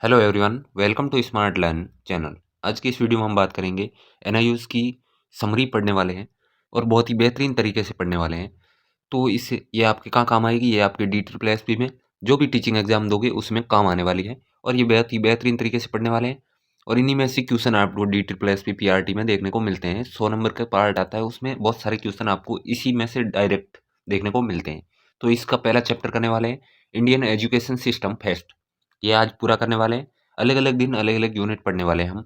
Hello everyone, welcome to smart learn channel. आज की इस वीडियो में हम बात करेंगे एनआईयूज़ की समरी पढ़ने वाले हैं और बहुत ही बेहतरीन तरीके से पढ़ने वाले हैं। तो इससे ये आपके कहाँ काम आएगी, ये आपके डी ट्रिपल एस पी में जो भी टीचिंग एग्जाम दोगे उसमें काम आने वाली है और ये बहुत ही बेहतरीन तरीके से पढ़ने वाले हैं। और इन्हीं में से क्वेश्चन आपको D triple S P P R T में देखने को मिलते हैं। 100 नंबर का पार्ट आता है, उसमें बहुत सारे क्वेश्चन आपको इसी में से डायरेक्ट देखने को मिलते हैं। तो इसका पहला चैप्टर करने वाले हैं इंडियन एजुकेशन सिस्टम फेस्ट। ये आज पूरा करने वाले हैं। अलग अलग दिन अलग अलग यूनिट पढ़ने वाले हैं हम।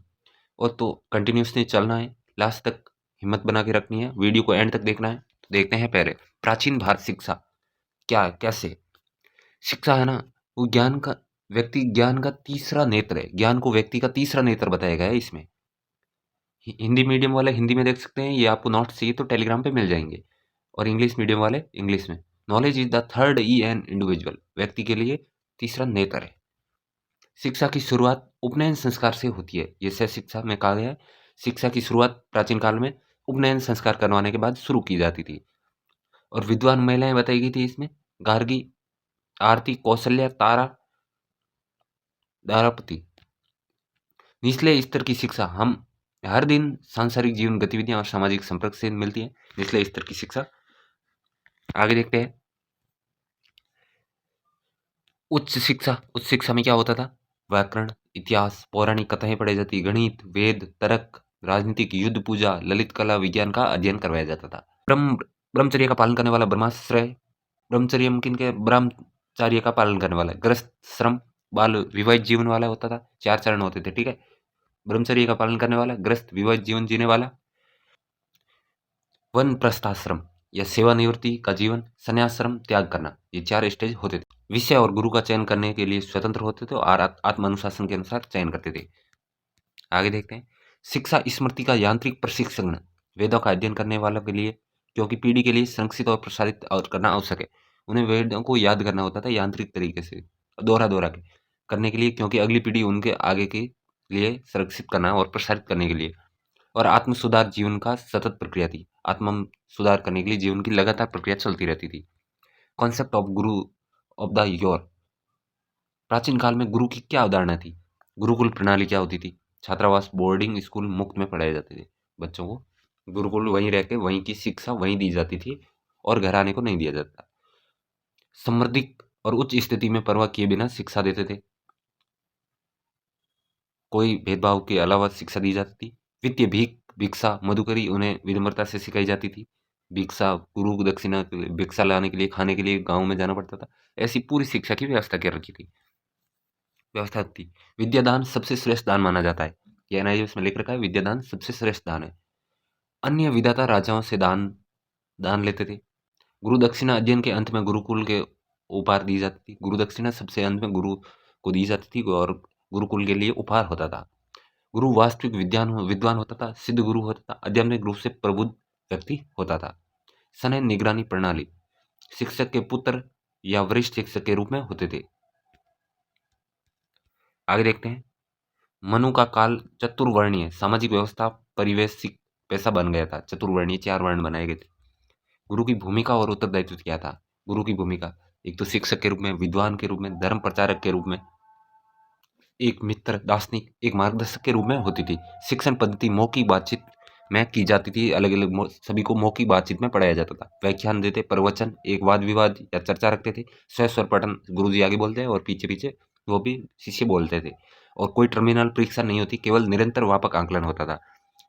और तो कंटिन्यूसली चलना है, लास्ट तक हिम्मत बना के रखनी है, वीडियो को एंड तक देखना है। तो देखते हैं पहले प्राचीन भारत शिक्षा क्या कैसे। शिक्षा है ना, वो ज्ञान का व्यक्ति ज्ञान का तीसरा नेत्र है। ज्ञान को व्यक्ति का तीसरा नेत्र बताया गया है इसमें। हिंदी मीडियम वाले हिंदी में देख सकते हैं, ये आपको नोट्स चाहिए तो टेलीग्राम पे मिल जाएंगे। और इंग्लिश मीडियम वाले इंग्लिश में। Knowledge is the third E an individual, व्यक्ति के लिए तीसरा नेत्र है। शिक्षा की शुरुआत उपनयन संस्कार से होती है। ये से शिक्षा में कहा गया है, शिक्षा की शुरुआत प्राचीन काल में उपनयन संस्कार करवाने के बाद शुरू की जाती थी। और विद्वान महिलाएं बताई गई थी इसमें, गार्गी, आरती, कौशल्या, तारा, दारापति। निचले स्तर की शिक्षा हम हर दिन सांसारिक जीवन गतिविधियां और सामाजिक संपर्क से मिलती है। निचले स्तर की शिक्षा। आगे देखते हैं उच्च शिक्षा। उच्च शिक्षा में क्या होता था? व्याकरण, इतिहास, पौराणिक कथाएं पढ़ाई जाती, गणित, वेद, तर्क, राजनीतिक, युद्ध पूजा, ललित कला, विज्ञान का अध्ययन करवाया जाता था। ब्रह्मचर्य का पालन करने वाला ब्रह्माश्रय। ब्रह्मचर्य किन के? ब्रह्मचर्य का पालन करने वाला। गृहस्थ श्रम, बाल विवाहित जीवन वाला होता था। 4 चरण होते थे, ठीक है। ब्रह्मचर्य का पालन करने वाला, गृहस्थ विवाहित जीवन जीने वाला। वन प्रस्थाश्रम या सेवानिवृत्ति का जीवन, संन्याश्रम त्याग करना, ये 4 स्टेज होते थे। विषय और गुरु का चयन करने के लिए स्वतंत्र होते थे और आत्म अनुशासन के अनुसार चयन करते थे। आगे देखते हैं शिक्षा स्मृति का यांत्रिक प्रशिक्षण। वेदों का अध्ययन करने वालों के लिए, क्योंकि पीढ़ी के लिए संरक्षित और प्रसारित और करना आवश्यक है। उन्हें वेदों को याद करना होता था यांत्रिक तरीके से, दोहरा दोहरा के करने के लिए, क्योंकि अगली पीढ़ी उनके आगे के लिए संरक्षित करना और प्रसारित करने के लिए। और आत्म सुधार जीवन का सतत प्रक्रिया थी। आत्म सुधार करने के लिए जीवन की लगातार प्रक्रिया चलती रहती थी। Concept of Guru of the your. प्राचीन काल में गुरु की क्या अवधारणा थी? गुरुकुल प्रणाली क्या होती थी? छात्रावास, बोर्डिंग स्कूल मुफ्त में पढ़ाए जाते थे बच्चों को। गुरुकुल वहीं रह के वहीं की शिक्षा वहीं दी जाती थी और घर आने को नहीं दिया जाता। समृद्धिक और उच्च स्थिति में परवाह किए बिना शिक्षा देते थे। कोई भेदभाव के अलावा शिक्षा दी जाती थी। वित्तीय भीख, भिक्षा, मधुकरी उन्हें विनम्रता से सिखाई जाती थी। भिक्षा, गुरु को दक्षिणा के लिए, भिक्षा लाने के लिए, खाने के लिए गाँव में जाना पड़ता था। ऐसी पूरी शिक्षा की व्यवस्था कर रखी थी, व्यवस्था थी। विद्यादान सबसे श्रेष्ठ दान माना जाता है। ये एनआईएस में लिख रखा है, विद्यादान सबसे श्रेष्ठ दान है। अन्य विधाता राजाओं से दान दान लेते थे। गुरु दक्षिणा अध्ययन के अंत में गुरुकुल के उपहार दी जाती थी। गुरु दक्षिणा सबसे अंत में गुरु को दी जाती थी और गुरुकुल के लिए उपहार होता था। गुरु वास्तविक विद्वान होता था, सिद्ध गुरु होता था, आध्यात्मिक रूप से प्रबुद्ध व्यक्ति होता था। सनय निगरानी प्रणाली। शिक्षक के पुत्र या वरिष्ठ शिक्षक के रूप में होते थे। आगे देखते हैं मनु का काल चतुर्वर्णीय सामाजिक व्यवस्था परिवेशिक पैसा बन गया था। चतुर्वर्णीय 4 वर्ण बनाए गए थे। गुरु की भूमिका और उत्तरदायित्व क्या था? गुरु की भूमिका एक तो शिक्षक के रूप में, विद्वान के रूप में, धर्म प्रचारक के रूप में, एक मित्र, दार्शनिक, एक मार्गदर्शक के रूप में होती थी। शिक्षण पद्धति मौखिक बातचीत में की जाती थी। अलग अलग सभी को मौखिक बातचीत में पढ़ाया जाता था। व्याख्यान देते, प्रवचन, एक वाद विवाद या चर्चा रखते थे। स्वस्वर पठन, गुरुजी आगे बोलते हैं और पीछे पीछे वो भी शिष्य बोलते थे। और कोई टर्मिनल परीक्षा नहीं होती, केवल निरंतर व्यापक आंकलन होता था।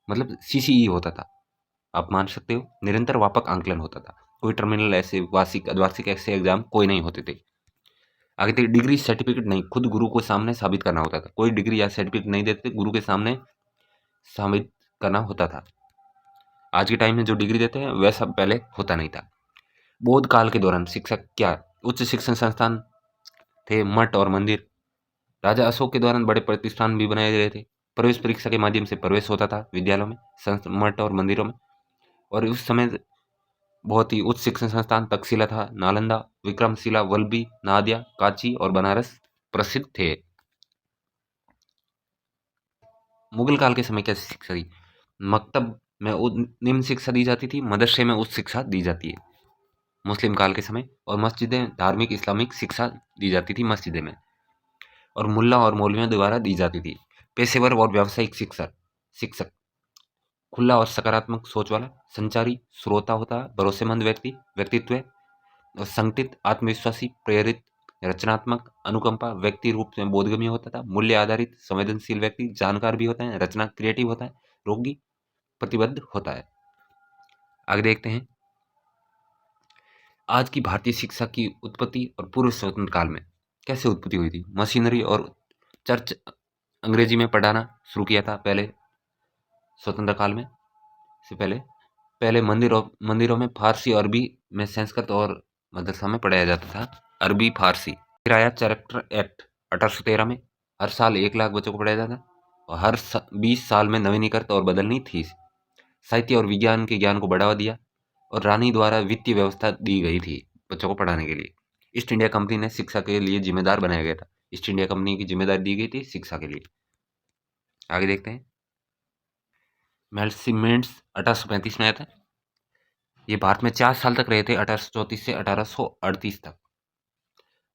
मतलब सीसीई होता था, आप मान सकते हो। निरंतर व्यापक आंकलन होता था। कोई टर्मिनल ऐसे वार्षिक अर्धवार्षिक ऐसे एग्जाम कोई नहीं होते थे। आगे तक डिग्री सर्टिफिकेट नहीं, खुद गुरु को सामने साबित करना होता था। कोई डिग्री या सर्टिफिकेट नहीं देते, गुरु के सामने साबित करना होता था। आज के टाइम में जो डिग्री देते हैं वैसा पहले होता नहीं था। बौद्ध काल के दौरान शिक्षक क्या उच्च शिक्षण संस्थान थे, मठ और मंदिर। राजा अशोक के दौरान बड़े प्रतिष्ठान भी बनाए गए थे। प्रवेश परीक्षा के माध्यम से प्रवेश होता था विद्यालयों में, मठ और मंदिरों में। और उस समय बहुत ही उच्च शिक्षण संस्थान तक्षशिला था, नालंदा, विक्रमशिला, वल्लभी, नादिया, कांची और बनारस प्रसिद्ध थे। मुगल काल के समय कैसी शिक्षा थी? मकतब में निम्न शिक्षा दी जाती थी, मदरसे में उच्च शिक्षा दी जाती है मुस्लिम काल के समय। और मस्जिदें धार्मिक इस्लामिक शिक्षा दी जाती थी मस्जिदें में। और मुल्ला और मौलवियों द्वारा दी जाती थी। पेशेवर और व्यावसायिक शिक्षक खुला और सकारात्मक सोच वाला, संचारी, श्रोता होता है, भरोसेमंद व्यक्तित्व और संगठित, आत्मविश्वासी, प्रेरित, रचनात्मक, अनुकंपा, व्यक्ति रूप में बोधगम्य होता था, मूल्य आधारित, संवेदनशील व्यक्ति, जानकार भी होता है, रचना क्रिएटिव होता है, रोगी, प्रतिबद्ध होता है। आगे देखते हैं, आज की भारतीय शिक्षा की उत्पत्ति और पूर्व स्वतंत्र काल में कैसे उत्पत्ति हुई थी। मशीनरी और चर्च अंग्रेजी में पढ़ाना शुरू किया था पहले स्वतंत्र काल में से पहले मंदिरों में फारसी, अरबी में संस्कृत और मदरसा में पढ़ाया जाता था अरबी फारसी। फिर आया चैरेक्टर एक्ट 1813 में, हर साल 1 लाख बच्चों को पढ़ाया जाता और हर 20 साल में नवीनीकृत और बदलनी थी। साहित्य और विज्ञान के ज्ञान को बढ़ावा दिया और रानी द्वारा वित्तीय व्यवस्था दी गई थी बच्चों को पढ़ाने के लिए। ईस्ट इंडिया कंपनी ने शिक्षा के लिए जिम्मेदार बनाया गया था। ईस्ट इंडिया कंपनी की जिम्मेदारी दी गई थी शिक्षा के लिए। आगे देखते हैं, मेल्सिमेंट्स 1835 में आया था। ये भारत में 4 साल तक रहे थे, 1834 से 1838 तक,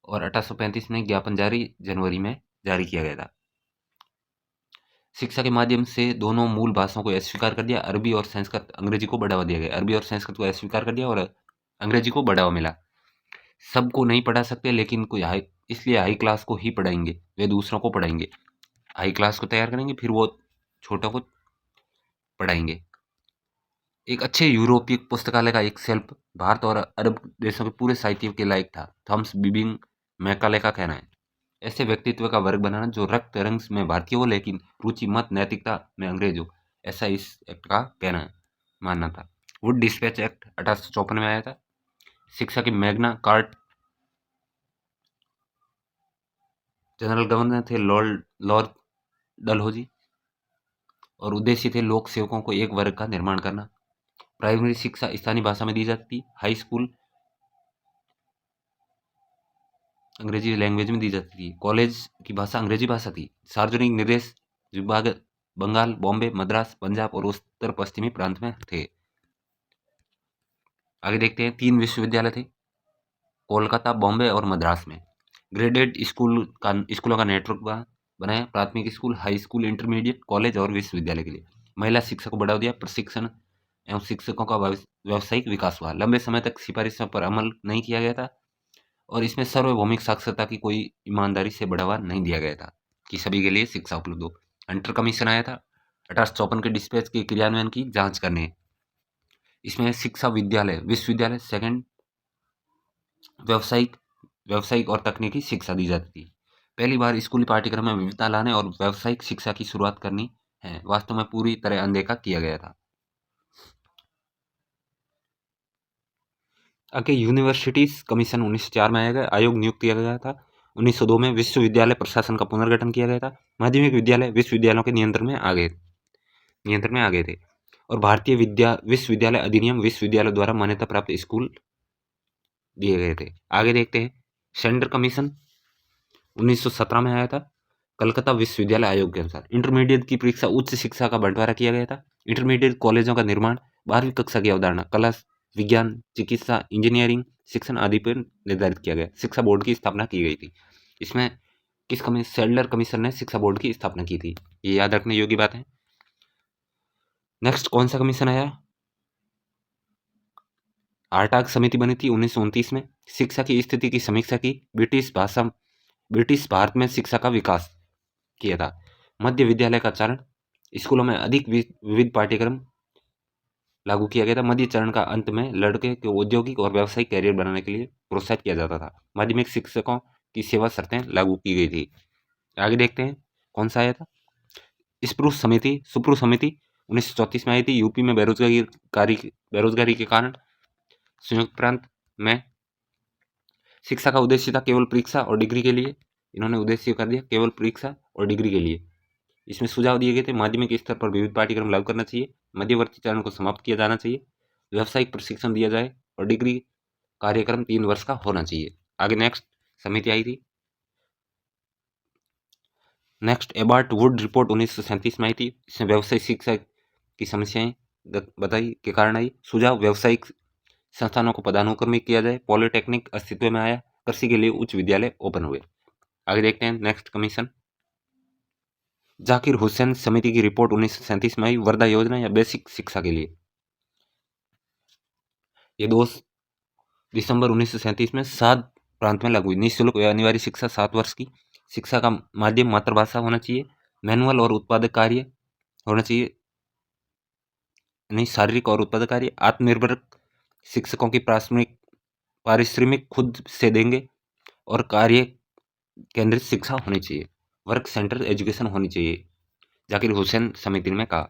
और 1835 में ज्ञापन जनवरी में जारी किया गया था। शिक्षा के माध्यम से दोनों मूल भाषाओं को अस्वीकार कर दिया, अरबी और संस्कृत, अंग्रेजी को बढ़ावा दिया गया। अरबी और संस्कृत को अस्वीकार कर दिया और अंग्रेजी को बढ़ावा मिला। सबको नहीं पढ़ा सकते, लेकिन कोई इसलिए हाई क्लास को ही पढ़ाएंगे, वे दूसरों को पढ़ाएंगे, हाई क्लास को तैयार करेंगे, फिर वो छोटों को पढ़ाएंगे। एक अच्छे यूरोपीय पुस्तकालय का एक शेल्फ भारत और अरब देशों के पूरे साहित्य के लायक था, थॉमस बिबिंग मैकाले का कहना है। ऐसे व्यक्तित्व का वर्ग बनाना जो रक्त रंग में भारतीय हो लेकिन रुचि मत नैतिकता में अंग्रेज हो, ऐसा इस एक्ट का कहना है, मानना था। वुड डिस्पैच एक्ट 1854 में आया था। शिक्षा की मैग्ना कार्ट जनरल गवर्नर थे लॉर्ड डलहौजी और उद्देश्य थे लोक सेवकों को एक वर्ग का निर्माण करना। प्राइमरी शिक्षा स्थानीय भाषा में दी जाती, हाई स्कूल अंग्रेजी लैंग्वेज में दी जाती थी, कॉलेज की भाषा अंग्रेजी भाषा थी। सार्वजनिक निर्देश विभाग बंगाल, बॉम्बे, मद्रास, पंजाब और उत्तर पश्चिमी प्रांत में थे। आगे देखते हैं, 3 विश्वविद्यालय थे कोलकाता, बॉम्बे और मद्रास में। ग्रेडेड स्कूलों का नेटवर्क बनाया, प्राथमिक school, high school, intermediate, college और विश्वविद्यालय के लिए। महिला शिक्षा को बढ़ावा दिया, प्रशिक्षण एवं शिक्षकों का व्यावसायिक विकास हुआ। लंबे समय तक सिफारिशों पर अमल नहीं किया गया था और इसमें सार्वभौमिक साक्षरता की कोई ईमानदारी से बढ़ावा नहीं दिया गया था कि सभी के लिए शिक्षा उपलब्ध हो। हंटर कमीशन आया था 1854 के डिस्पैच के क्रियान्वयन की जांच करने। इसमें शिक्षा विश्वविद्यालय, सेकंड व्यावसायिक और तकनीकी शिक्षा दी जाती थी। पहली बार स्कूली पाठ्यक्रम में विविधता लाने और व्यावसायिक शिक्षा की शुरुआत करनी है, वास्तव में पूरी तरह अनदेखा किया गया था। आगे यूनिवर्सिटीज कमीशन 1904 में आया गया, आयोग नियुक्त किया गया था। 1902 में विश्वविद्यालय प्रशासन का पुनर्गठन किया गया था। माध्यमिक विद्यालय विश्वविद्यालयों के नियंत्रण में आ गए थे और भारतीय विश्वविद्यालय अधिनियम विश्वविद्यालय द्वारा मान्यता प्राप्त स्कूल दिए गए थे। आगे देखते हैं, सेंडर कमीशन 1917 में आया था। कलकत्ता विश्वविद्यालय आयोग के अनुसार इंटरमीडिएट की परीक्षा उच्च शिक्षा का बंटवारा किया गया था। इंटरमीडिएट कॉलेजों का निर्माण 12वीं कक्षा की अवधारणा कला, विज्ञान, चिकित्सा, इंजीनियरिंग शिक्षण आदि पर निर्धारित किया गया। शिक्षा बोर्ड की स्थापना की गई थी। इसमें सेडलर कमीशन ने शिक्षा बोर्ड की स्थापना की थी। ये याद रखने योग्य बात है। नेक्स्ट कौन सा कमीशन आया? आर्टाग समिति बनी थी 1929 में। शिक्षा की स्थिति की समीक्षा की। ब्रिटिश भारत में शिक्षा का विकास किया था। मध्य विद्यालय का चरण, स्कूलों में अधिक विविध पाठ्यक्रम लागू किया गया था। मध्य चरण का अंत में लड़के को औद्योगिक और व्यावसायिक कैरियर बनाने के लिए प्रोत्साहित किया जाता था। माध्यमिक शिक्षकों की सेवा शर्तें लागू की गई थी। आगे देखते हैं कौन सा आया था। सुप्रू समिति 1934 में आई थी। यूपी में बेरोजगारी के कारण संयुक्त प्रांत में शिक्षा का उद्देश्य था केवल परीक्षा और डिग्री के लिए। इन्होंने उद्देश्य कर दिया केवल परीक्षा और डिग्री के लिए। इसमें सुझाव दिए गए थे माध्यमिक स्तर पर विविध पाठ्यक्रम लागू करना चाहिए, मध्यवर्ती चरण को समाप्त किया जाना चाहिए, व्यावसायिक प्रशिक्षण दिया जाए और डिग्री कार्यक्रम 3 वर्ष का होना चाहिए। आगे नेक्स्ट समिति आई थी। नेक्स्ट एबार्ट वुड रिपोर्ट 1937 में आई थी। इसमें व्यावसायिक शिक्षा की समस्याएं बताई के कारण आई। सुझाव व्यावसायिक संस्थानों को पदानुक्रमित किया जाए, पॉलिटेक्निक अस्तित्व में आया, कृषि के लिए उच्च विद्यालय ओपन हुए। आगे देखते हैं नेक्स्ट कमीशन। जाकिर हुसैन समिति की रिपोर्ट 1937 में आई, वर्धा योजना या बेसिक शिक्षा के लिए। ये 2 दिसंबर 1937 में 7 प्रांत में लागू हुई। निःशुल्क व अनिवार्य शिक्षा 7 वर्ष की। शिक्षा का माध्यम मातृभाषा होना चाहिए। मैनुअल और उत्पादक कार्य होना चाहिए, नहीं शारीरिक और उत्पादक कार्य। आत्मनिर्भर शिक्षकों की पारिश्रमिक खुद से देंगे और कार्य केंद्रित शिक्षा होनी चाहिए। वर्क सेंटर एजुकेशन होनी चाहिए, जाकिर हुसैन समिति ने कहा।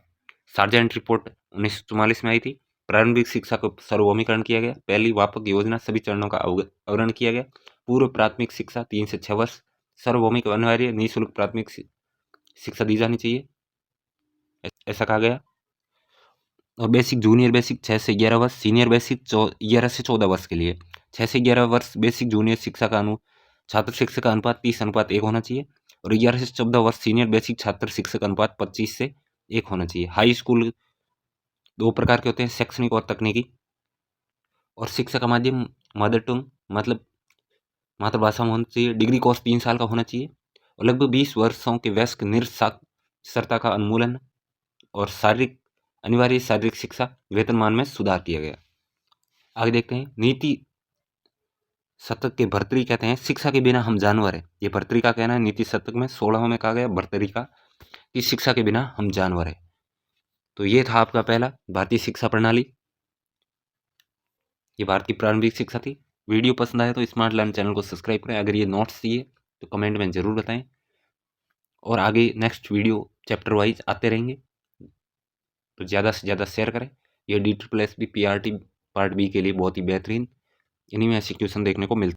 सार्जेंट रिपोर्ट 1944 में आई थी। प्रारंभिक शिक्षा को सार्वभौमिकरण किया गया। पहली व्यापक योजना सभी चरणों का आवरण किया गया। पूर्व प्राथमिक शिक्षा 3 से 6 वर्ष, सार्वभौमिक अनिवार्य निःशुल्क प्राथमिक शिक्षा दी जानी चाहिए, ऐसा कहा गया। और बेसिक जूनियर बेसिक 6 से 11 वर्ष, सीनियर बेसिक 11 से 14 वर्ष के लिए। 6 से 11 वर्ष बेसिक जूनियर शिक्षा का छात्र शिक्षक का अनुपात 30:1 होना चाहिए। और 11 से 14 वर्ष सीनियर बेसिक छात्र शिक्षक अनुपात 25:1 होना चाहिए। हाई स्कूल 2 प्रकार के होते हैं, शैक्षणिक और तकनीकी। और शिक्षा का माध्यम मदर टंग मतलब मातृभाषा में होना चाहिए। डिग्री कोर्स 3 साल का होना चाहिए। और लगभग 20 वर्षों के वयस्क निरक्षरता का उन्मूलन और अनिवार्य शारीरिक शिक्षा वेतनमान में सुधार किया गया। आगे देखते हैं नीति शतक के भर्तृहरि कहते हैं शिक्षा के बिना हम जानवर हैं। ये भर्तृहरि का कहना है। नीति शतक में 16 में कहा गया भर्तृहरि का कि शिक्षा के बिना हम जानवर हैं। तो ये था आपका पहला भारतीय शिक्षा प्रणाली। ये भारत की प्रारंभिक शिक्षा थी। वीडियो पसंद आए तो स्मार्ट लर्न चैनल को सब्सक्राइब करें। अगर ये नोट्स चाहिए तो कमेंट में ज़रूर बताएं। और आगे नेक्स्ट वीडियो चैप्टर वाइज आते रहेंगे, तो ज़्यादा से ज़्यादा शेयर करें। ये DSSS PRT पार्ट बी के लिए बहुत ही बेहतरीन इन्हीं में ऐसे क्वेश्चन देखने को मिलते हैं।